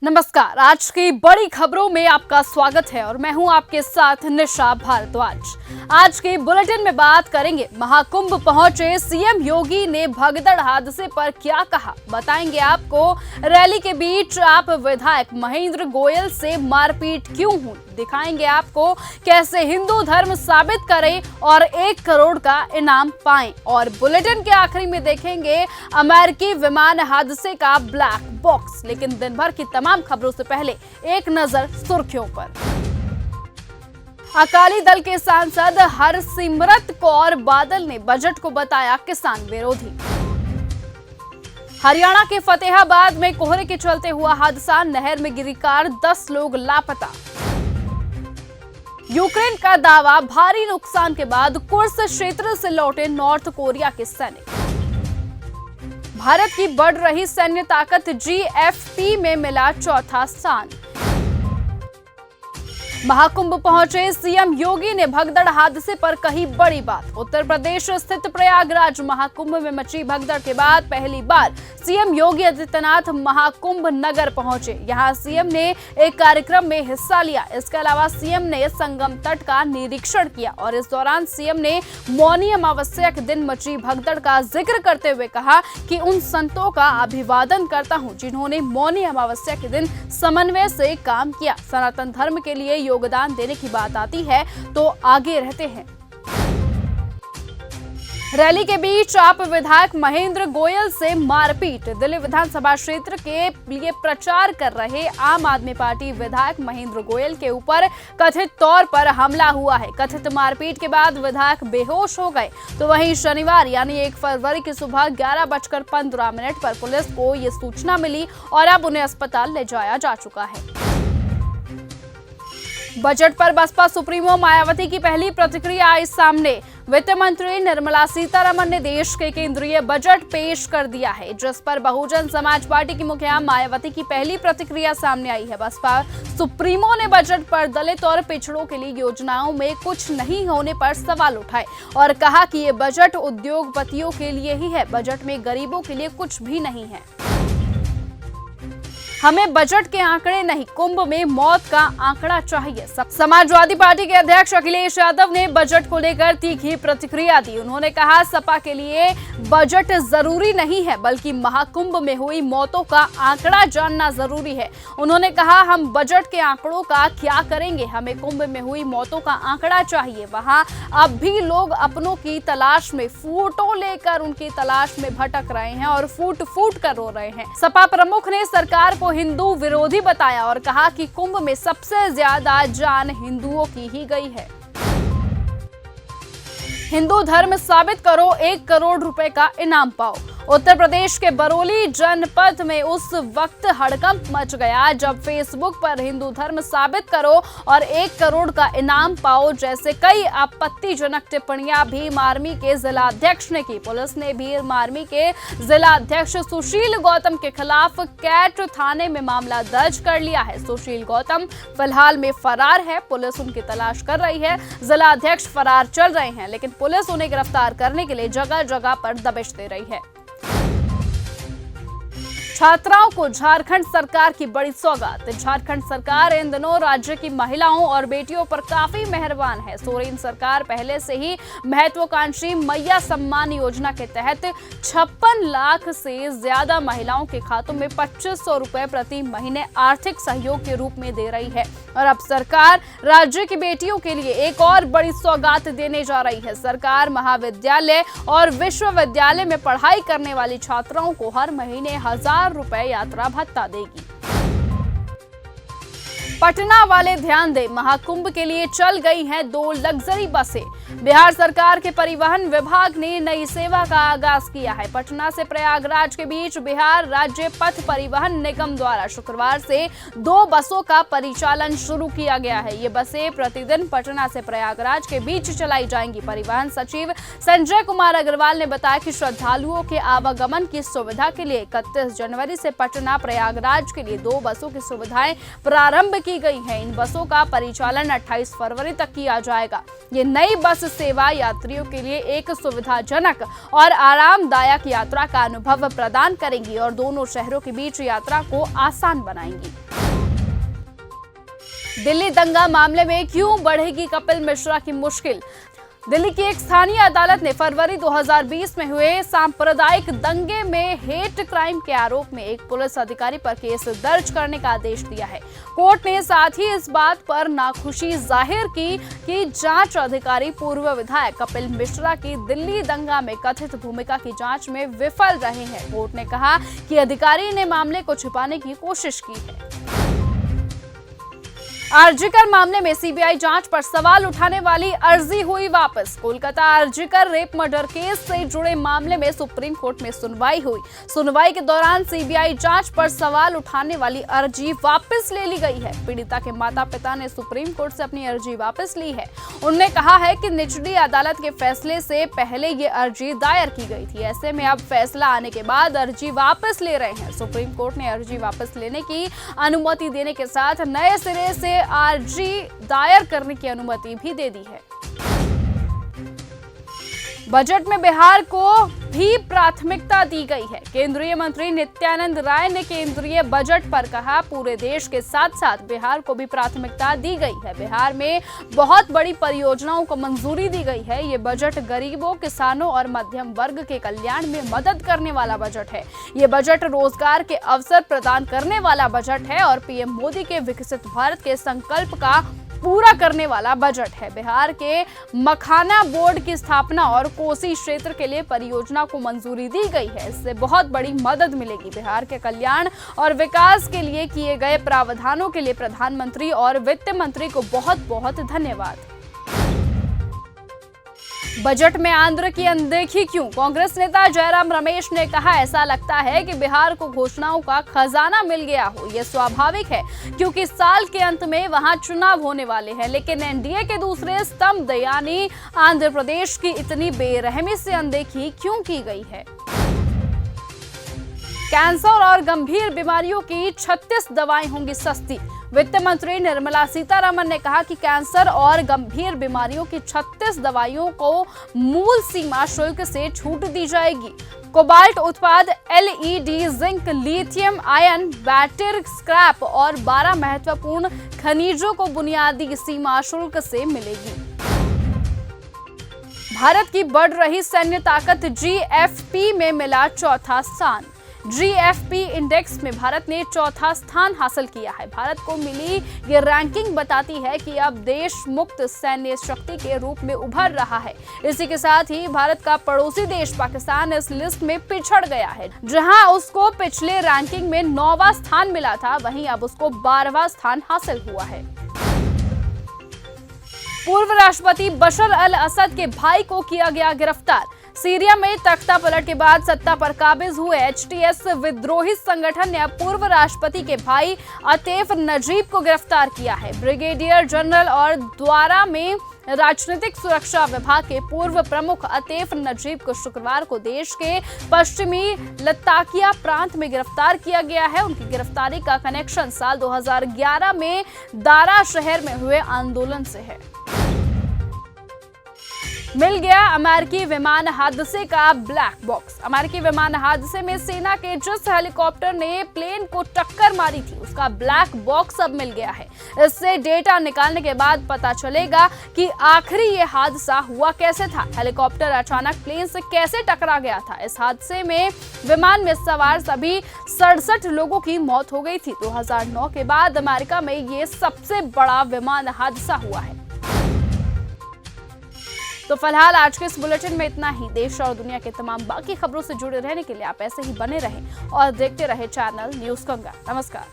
नमस्कार। आज की बड़ी खबरों में आपका स्वागत है और मैं हूं आपके साथ निशा भारद्वाज। आज के बुलेटिन में बात करेंगे, महाकुंभ पहुंचे सीएम योगी ने भगदड़ हादसे पर क्या कहा, बताएंगे आपको। रैली के बीच आप विधायक महेंद्र गोयल से मारपीट क्यों हुई, दिखाएंगे आपको। कैसे हिंदू धर्म साबित करें और 1 करोड़ का इनाम पाएं, और बुलेटिन के आखिरी में देखेंगे अमेरिकी विमान हादसे का ब्लैक बॉक्स। लेकिन दिन भर की तमाम खबरों से पहले एक नजर सुर्खियों पर। अकाली दल के सांसद हरसिमरत कौर बादल ने बजट को बताया किसान विरोधी। हरियाणा के फतेहाबाद में कोहरे के चलते हुआ हादसा, नहर में गिरी कार, 10 लोग लापता। यूक्रेन का दावा, भारी नुकसान के बाद कुर्स क्षेत्र से लौटे नॉर्थ कोरिया के सैनिक। भारत की बढ़ रही सैन्य ताकत, GFP में मिला चौथा स्थान। महाकुंभ पहुंचे सीएम योगी ने भगदड़ हादसे पर कही बड़ी बात। उत्तर प्रदेश स्थित प्रयागराज महाकुंभ में मची भगदड़ के बाद पहली बार सीएम योगी आदित्यनाथ महाकुंभ नगर पहुंचे। यहां सीएम ने एक कार्यक्रम में हिस्सा लिया। इसके अलावा सीएम ने संगम तट का निरीक्षण किया और इस दौरान सीएम ने मौनी अमावस्या के दिन मची भगदड़ का जिक्र करते हुए कहा कि उन संतों का अभिवादन करता हूं जिन्होंने मौनी अमावस्या के दिन समन्वय से काम किया। सनातन धर्म के लिए योगदान देने की बात आती है तो आगे रहते हैं। रैली के बीच आप विधायक महेंद्र गोयल से मारपीट। दिल्ली विधानसभा क्षेत्र के लिए प्रचार कर रहे आम आदमी पार्टी विधायक महेंद्र गोयल के ऊपर कथित तौर पर हमला हुआ है। कथित मारपीट के बाद विधायक बेहोश हो गए। तो वहीं शनिवार यानी 1 फरवरी की सुबह 11:15 पर पुलिस को ये सूचना मिली और अब उन्हें अस्पताल ले जाया जा चुका है। बजट पर बसपा सुप्रीमो मायावती की पहली प्रतिक्रिया आई सामने। वित्त मंत्री निर्मला सीतारमण ने देश के केंद्रीय बजट पेश कर दिया है, जिस पर बहुजन समाज पार्टी की मुखिया मायावती की पहली प्रतिक्रिया सामने आई है। बसपा सुप्रीमो ने बजट पर दलित और पिछड़ों के लिए योजनाओं में कुछ नहीं होने पर सवाल उठाए और कहा कि ये बजट उद्योगपतियों के लिए ही है, बजट में गरीबों के लिए कुछ भी नहीं है। हमें बजट के आंकड़े नहीं, कुंभ में मौत का आंकड़ा चाहिए। समाजवादी पार्टी के अध्यक्ष अखिलेश यादव ने बजट को लेकर तीखी प्रतिक्रिया दी। उन्होंने कहा, सपा के लिए बजट जरूरी नहीं है, बल्कि महाकुंभ में हुई मौतों का आंकड़ा जानना जरूरी है। उन्होंने कहा, हम बजट के आंकड़ों का क्या करेंगे, हमें कुंभ में हुई मौतों का आंकड़ा चाहिए। वहां अब भी लोग अपनों की तलाश में, फोटो लेकर उनकी तलाश में भटक रहे हैं और फूट फूट कर रो रहे हैं। सपा प्रमुख ने सरकार को हिंदू विरोधी बताया और कहा कि कुंभ में सबसे ज्यादा जान हिंदुओं की ही गई है। हिंदू धर्म साबित करो, 1 करोड़ रुपए का इनाम पाओ। उत्तर प्रदेश के बरौली जनपद में उस वक्त हड़कंप मच गया जब फेसबुक पर हिंदू धर्म साबित करो और 1 करोड़ का इनाम पाओ जैसे कई आपत्तिजनक टिप्पणियां भीम आर्मी के जिलाध्यक्ष ने की। पुलिस ने भीम आर्मी के जिलाध्यक्ष सुशील गौतम के खिलाफ कैट थाने में मामला दर्ज कर लिया है। सुशील गौतम फिलहाल में फरार है। पुलिस उनकी तलाश कर रही है। जिलाध्यक्ष फरार चल रहे हैं, लेकिन पुलिस उन्हें गिरफ्तार करने के लिए जगह जगह पर दबिश दे रही है। छात्राओं को झारखंड सरकार की बड़ी सौगात। झारखंड सरकार इन दिनों राज्य की महिलाओं और बेटियों पर काफी मेहरबान है। सोरेन सरकार पहले से ही महत्वाकांक्षी मैया सम्मान योजना के तहत 56 लाख से ज्यादा महिलाओं के खातों में 2500 रुपए प्रति महीने आर्थिक सहयोग के रूप में दे रही है और अब सरकार राज्य की बेटियों के लिए एक और बड़ी सौगात देने जा रही है। सरकार महाविद्यालय और विश्वविद्यालय में पढ़ाई करने वाली छात्राओं को हर महीने 1000 रुपए यात्रा भत्ता देगी। पटना वाले ध्यान दें, महाकुंभ के लिए चल गई हैं 2 लग्जरी बसें। बिहार सरकार के परिवहन विभाग ने नई सेवा का आगाज किया है। पटना से प्रयागराज के बीच बिहार राज्य पथ परिवहन निगम द्वारा शुक्रवार से 2 बसों का परिचालन शुरू किया गया है। ये बसें प्रतिदिन पटना से प्रयागराज के बीच चलाई जाएंगी। परिवहन सचिव संजय कुमार अग्रवाल ने बताया कि श्रद्धालुओं के आवागमन की सुविधा के लिए 31 जनवरी से पटना प्रयागराज के लिए 2 बसों की सुविधाएं प्रारंभ की गई है। इन बसों का परिचालन 28 फरवरी तक किया जाएगा। ये नई बस सेवा यात्रियों के लिए एक सुविधाजनक और आरामदायक यात्रा का अनुभव प्रदान करेंगी और दोनों शहरों के बीच यात्रा को आसान बनाएंगी। दिल्ली दंगा मामले में क्यों बढ़ेगी कपिल मिश्रा की मुश्किल। दिल्ली की एक स्थानीय अदालत ने फरवरी 2020 में हुए सांप्रदायिक दंगे में हेट क्राइम के आरोप में एक पुलिस अधिकारी पर केस दर्ज करने का आदेश दिया है। कोर्ट ने साथ ही इस बात पर नाखुशी जाहिर की कि जांच अधिकारी पूर्व विधायक कपिल मिश्रा की दिल्ली दंगा में कथित भूमिका की जांच में विफल रहे हैं। कोर्ट ने कहा कि अधिकारी ने मामले को छिपाने की कोशिश की है। आरजीकर मामले में सीबीआई जांच पर सवाल उठाने वाली अर्जी हुई वापस। Kolkata RG Kar rape murder case से जुड़े मामले में सुप्रीम कोर्ट में सुनवाई हुई। सुनवाई के दौरान सीबीआई जांच पर सवाल उठाने वाली अर्जी वापस ले ली गई है। पीड़िता के माता पिता ने सुप्रीम कोर्ट से अपनी अर्जी वापस ली है। उन्होंने कहा है कि निचली अदालत के फैसले से पहले ये अर्जी दायर की गई थी। ऐसे में अब फैसला आने के बाद अर्जी वापस ले रहे हैं। सुप्रीम कोर्ट ने अर्जी वापस लेने की अनुमति देने के साथ नए सिरे से अर्जी दायर करने की अनुमति भी दे दी है। बजट में बिहार को भी प्राथमिकता दी गई है। केंद्रीय मंत्री नित्यानंद राय ने केंद्रीय बजट पर कहा, पूरे देश के साथ साथ बिहार को भी प्राथमिकता दी गई है। बिहार में बहुत बड़ी परियोजनाओं को मंजूरी दी गई है। ये बजट गरीबों, किसानों और मध्यम वर्ग के कल्याण में मदद करने वाला बजट है। ये बजट रोजगार के अवसर प्रदान करने वाला बजट है और पीएम मोदी के विकसित भारत के संकल्प का पूरा करने वाला बजट है। बिहार के मखाना बोर्ड की स्थापना और कोसी क्षेत्र के लिए परियोजना को मंजूरी दी गई है। इससे बहुत बड़ी मदद मिलेगी। बिहार के कल्याण और विकास के लिए किए गए प्रावधानों के लिए प्रधानमंत्री और वित्त मंत्री को बहुत बहुत धन्यवाद। बजट में आंध्र की अनदेखी क्यों? कांग्रेस नेता जयराम रमेश ने कहा, ऐसा लगता है कि बिहार को घोषणाओं का खजाना मिल गया हो। यह स्वाभाविक है क्योंकि साल के अंत में वहां चुनाव होने वाले हैं। लेकिन एनडीए के दूसरे स्तंभ यानी आंध्र प्रदेश की इतनी बेरहमी से अनदेखी क्यों की गई है? कैंसर और गंभीर बीमारियों की 36 दवाएं होंगी सस्ती। वित्त मंत्री निर्मला सीतारमण ने कहा कि कैंसर और गंभीर बीमारियों की 36 दवाइयों को मूल सीमा शुल्क से छूट दी जाएगी। कोबाल्ट उत्पाद, LED, zinc, lithium ion, battery scrap और 12 महत्वपूर्ण खनिजों को बुनियादी सीमा शुल्क से मिलेगी। भारत की बढ़ रही सैन्य ताकत जीएफपी में मिला चौथा स्थान। जीएफपी इंडेक्स में भारत ने चौथा स्थान हासिल किया है। भारत को मिली ये रैंकिंग बताती है कि अब देश मुक्त सैन्य शक्ति के रूप में उभर रहा है। इसी के साथ ही भारत का पड़ोसी देश पाकिस्तान इस लिस्ट में पिछड़ गया है। जहां उसको पिछले रैंकिंग में 9वां स्थान मिला था, वहीं अब उसको 12वां स्थान हासिल हुआ है। पूर्व राष्ट्रपति बशर अल असद के भाई को किया गया गिरफ्तार। सीरिया में तख्ता पलट के बाद सत्ता पर काबिज हुए एचटीएस विद्रोही संगठन ने अब पूर्व राष्ट्रपति के भाई अतैफ नजीब को गिरफ्तार किया है। ब्रिगेडियर जनरल और द्वारा में राजनीतिक सुरक्षा विभाग के पूर्व प्रमुख अतैफ नजीब को शुक्रवार को देश के पश्चिमी लताकिया प्रांत में गिरफ्तार किया गया है। उनकी गिरफ्तारी का कनेक्शन साल 2011 में दारा शहर में हुए आंदोलन से है। मिल गया अमेरिकी विमान हादसे का ब्लैक बॉक्स। अमेरिकी विमान हादसे में सेना के जिस हेलीकॉप्टर ने प्लेन को टक्कर मारी थी, उसका ब्लैक बॉक्स अब मिल गया है। इससे डेटा निकालने के बाद पता चलेगा कि आखिर ये हादसा हुआ कैसे था। हेलीकॉप्टर अचानक प्लेन से कैसे टकरा गया था। इस हादसे में विमान में सवार सभी 67 लोगों की मौत हो गई थी। 2009 के बाद अमेरिका में ये सबसे बड़ा विमान हादसा हुआ है। तो फिलहाल आज के इस बुलेटिन में इतना ही। देश और दुनिया के तमाम बाकी खबरों से जुड़े रहने के लिए आप ऐसे ही बने रहें और देखते रहे चैनल न्यूज़ गंगा। नमस्कार।